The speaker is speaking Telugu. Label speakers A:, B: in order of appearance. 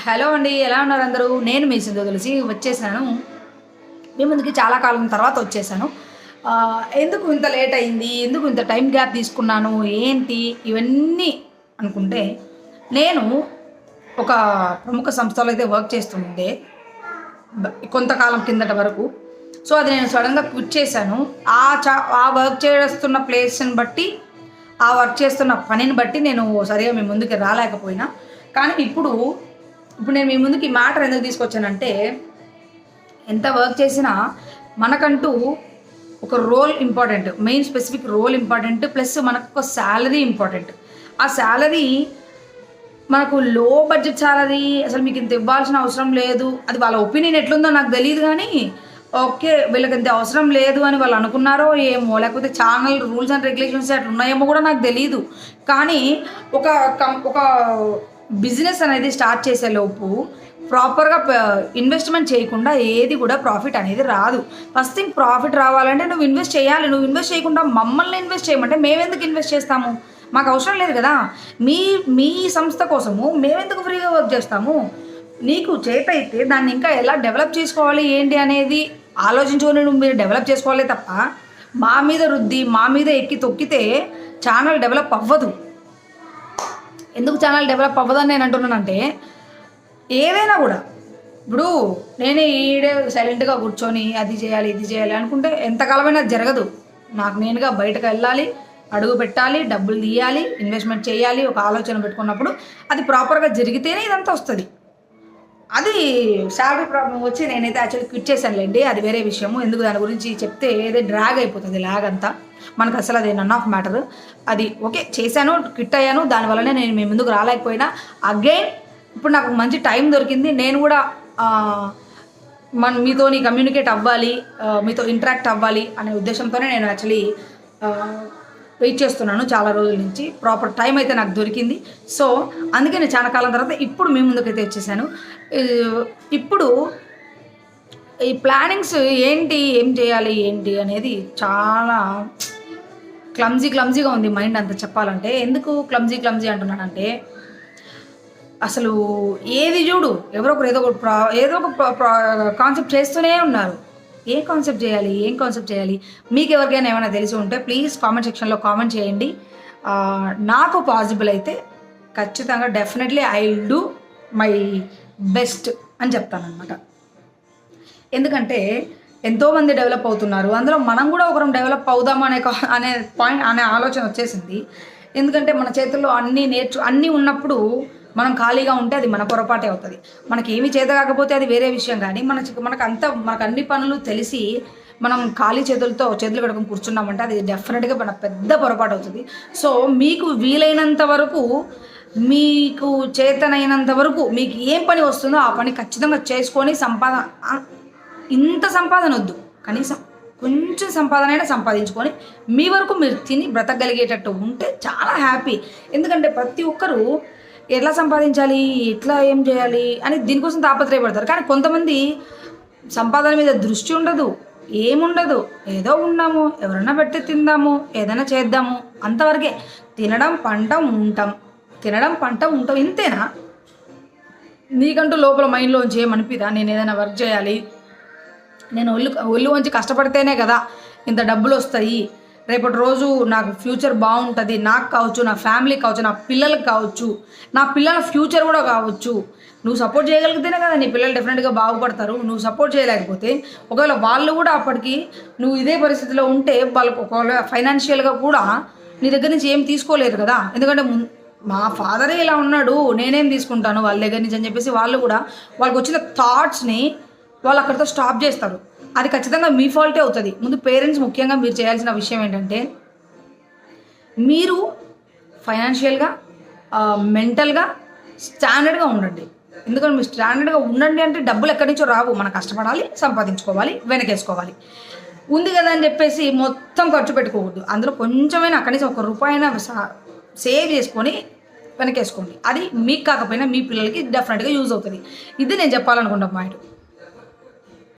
A: హలో అండి, ఎలా ఉన్నారు అందరూ? నేను మీ సింధు తులసి వచ్చేసాను. మీ ముందుకి చాలా కాలం తర్వాత వచ్చేసాను. ఎందుకు ఇంత లేట్ అయింది, ఎందుకు ఇంత టైం గ్యాప్ తీసుకున్నాను, ఏంటి ఇవన్నీ అనుకుంటే, నేను ఒక ప్రముఖ సంస్థలో అయితే వర్క్ చేస్తుండే కొంతకాలం కిందట వరకు. సో అది నేను సడన్గా క్విట్ చేశాను. ఆ వర్క్ చేస్తున్న ప్లేస్ని బట్టి, ఆ వర్క్ చేస్తున్న పనిని బట్టి నేను సరిగా మీ ముందుకి రాలేకపోయినా. కానీ ఇప్పుడు నేను మీ ముందుకి ఈ మ్యాటర్ ఎందుకు తీసుకొచ్చానంటే, ఎంత వర్క్ చేసినా మనకంటూ ఒక role important, main specific role important, plus మనకు ఒక శాలరీ ఇంపార్టెంట్. ఆ శాలరీ మనకు లో బడ్జెట్ శాలరీ, అసలు మీకు ఇంత ఇవ్వాల్సిన అవసరం లేదు, అది వాళ్ళ ఒపీనియన్ ఎట్లుందో నాకు తెలియదు. కానీ ఓకే, వీళ్ళకి ఇంత అవసరం లేదు అని వాళ్ళు అనుకున్నారో ఏమో, లేకపోతే ఛానల్ రూల్స్ అండ్ రెగ్యులేషన్స్ అట్లా ఉన్నాయేమో కూడా నాకు తెలియదు. కానీ ఒక బిజినెస్ అనేది స్టార్ట్ చేసేలోపు ప్రాపర్గా ఇన్వెస్ట్మెంట్ చేయకుండా ఏది కూడా ప్రాఫిట్ అనేది రాదు. ఫస్ట్ థింగ్, ప్రాఫిట్ రావాలంటే నువ్వు ఇన్వెస్ట్ చేయాలి. నువ్వు ఇన్వెస్ట్ చేయకుండా మమ్మల్ని ఇన్వెస్ట్ చేయమంటే మేమెందుకు ఇన్వెస్ట్ చేస్తాము? మాకు అవసరం లేదు కదా. మీ సంస్థ కోసము మేమెందుకు ఫ్రీగా వర్క్ చేస్తాము? నీకు చేత అయితే దాన్ని ఇంకా ఎలా డెవలప్ చేసుకోవాలి ఏంటి అనేది ఆలోచించుకొని నువ్వు మీరు డెవలప్ చేసుకోవాలి తప్ప మా మీద రుద్ది, మా మీద ఎక్కి తొక్కితే ఛానల్ డెవలప్ అవ్వదు. ఎందుకు ఛానల్ డెవలప్ అవ్వదని నేను అంటున్నానంటే, ఏదైనా కూడా ఇప్పుడు నేను ఈడే సైలెంట్గా కూర్చొని అది చేయాలి ఇది చేయాలి అనుకుంటే ఎంతకాలమైనా అది జరగదు. నాకు నేనుగా బయటకు వెళ్ళాలి, అడుగు పెట్టాలి, డబ్బులు తీయాలి, ఇన్వెస్ట్మెంట్ చేయాలి. ఒక ఆలోచన పెట్టుకున్నప్పుడు అది ప్రాపర్గా జరిగితేనే ఇదంతా వస్తుంది. అది శాలరీ ప్రాబ్లం వచ్చి నేనైతే యాక్చువల్లీ క్విట్ చేశానులేండి, అది వేరే విషయము. ఎందుకు దాని గురించి చెప్తే ఏదో డ్రాగ్ అయిపోతుంది, ల్యాగ్ అంతా. మనకు అసలు అది నన్ ఆఫ్ మ్యాటర్. అది ఓకే, చేశాను, క్విట్ అయ్యాను, దానివల్లనే నేను మీ ముందుకు రాలేకపోయినా. అగైన్ ఇప్పుడు నాకు మంచి టైం దొరికింది. నేను కూడా మీతో కమ్యూనికేట్ అవ్వాలి, మీతో ఇంటరాక్ట్ అవ్వాలి అనే ఉద్దేశంతోనే నేను యాక్చువల్లీ వెయిట్ చేస్తున్నాను చాలా రోజుల నుంచి. ప్రాపర్ టైం అయితే నాకు దొరికింది. సో అందుకే నేను చాలా కాలం తర్వాత ఇప్పుడు మీ ముందుకైతే వచ్చేసాను. ఇప్పుడు ఈ ప్లానింగ్స్ ఏంటి, ఏం చేయాలి ఏంటి అనేది చాలా క్లమ్జీగా ఉంది మైండ్ అంతా చెప్పాలంటే. ఎందుకు క్లమ్జీ అంటున్నానంటే, అసలు ఏది చూడు ఎవరో ఒకరు ఏదో ఒక కాన్సెప్ట్ చేస్తూనే ఉన్నారు. ఏం కాన్సెప్ట్ చేయాలి మీకు ఎవరికైనా ఏమైనా తెలిసి ఉంటే ప్లీజ్ కామెంట్ సెక్షన్లో కామెంట్ చేయండి. నాకు పాసిబుల్ అయితే ఖచ్చితంగా definitely I will do my best అని చెప్తానమాట. ఎందుకంటే ఎంతోమంది డెవలప్ అవుతున్నారు, అందులో మనం కూడా ఒకరం డెవలప్ అవుదాం అనే ఆలోచన వచ్చేసింది. ఎందుకంటే మన చేతుల్లో అన్నీ ఉన్నప్పుడు మనం ఖాళీగా ఉంటే అది మన పొరపాటే అవుతుంది. మనకి ఏమి చేత కాకపోతే అది వేరే విషయం. కానీ మనకు అన్ని పనులు తెలిసి మనం ఖాళీ చేతులు కడుకొని కూర్చున్నామంటే అది డెఫినెట్గా మన పెద్ద పొరపాటు అవుతుంది. సో మీకు వీలైనంత వరకు, మీకు చేతనైనంత వరకు మీకు ఏం పని వస్తుందో ఆ పని ఖచ్చితంగా చేసుకొని ఇంత సంపాదన వద్దు, కనీసం కొంచెం సంపాదన సంపాదించుకొని మీ వరకు మీరు తిని బ్రతకగలిగేటట్టు ఉంటే చాలా హ్యాపీ. ఎందుకంటే ప్రతి ఒక్కరూ ఎట్లా సంపాదించాలి, ఎట్లా ఏం చేయాలి అని దీనికోసం తాపత్రయపడతారు. కానీ కొంతమంది సంపాదన మీద దృష్టి ఉండదు, ఏముండదు, ఏదో ఉన్నాము, ఎవరన్నా పెట్టి తిందాము, ఏదైనా చేద్దాము, అంతవరకే. తినడం పంట ఉంటాం ఇంతేనా? నీకంటూ లోపల మైండ్లోంచి ఏమనిపిదా నేను ఏదైనా వర్క్ చేయాలి, నేను ఒళ్ళు వంచి కష్టపడితేనే కదా ఇంత డబ్బులు వస్తాయి, రేపటి రోజు నాకు ఫ్యూచర్ బాగుంటుంది, నాకు కావచ్చు, నా ఫ్యామిలీకి కావచ్చు, నా పిల్లలకు కావచ్చు, నా పిల్లల ఫ్యూచర్ కూడా కావచ్చు. నువ్వు సపోర్ట్ చేయగలిగితేనే కదా నీ పిల్లలు డెఫినెట్గా బాగుపడతారు. నువ్వు సపోర్ట్ చేయలేకపోతే, ఒకవేళ వాళ్ళు కూడా అప్పటికి నువ్వు ఇదే పరిస్థితిలో ఉంటే వాళ్ళకు ఒకవేళ ఫైనాన్షియల్గా కూడా నీ దగ్గర నుంచి ఏం తీసుకోలేరు కదా. ఎందుకంటే మా ఫాదరే ఇలా ఉన్నాడు, నేనేం తీసుకుంటాను వాళ్ళ దగ్గర నుంచి అని చెప్పేసి వాళ్ళకి వచ్చిన థాట్స్ని వాళ్ళు అక్కడితో స్టాప్ చేస్తారు. అది ఖచ్చితంగా మీ ఫాల్టే అవుతుంది. ముందు పేరెంట్స్ ముఖ్యంగా మీరు చేయాల్సిన విషయం ఏంటంటే, మీరు ఫైనాన్షియల్గా, మెంటల్గా స్టాండర్డ్గా ఉండండి. ఎందుకంటే మీరు స్టాండర్డ్గా ఉండండి అంటే డబ్బులు ఎక్కడి నుంచో రావు. మనం కష్టపడాలి, సంపాదించుకోవాలి, వెనకేసుకోవాలి. ఉంది కదా అని చెప్పేసి మొత్తం ఖర్చు పెట్టుకోవద్దు. అందులో కొంచెమైనా అక్కడి నుంచి ₹1 సేవ్ చేసుకొని వెనకేసుకోండి. అది మీకు కాకపోయినా మీ పిల్లలకి డెఫినెట్గా యూజ్ అవుతుంది. ఇది నేను చెప్పాలనుకుంటున్నా పాయింట్.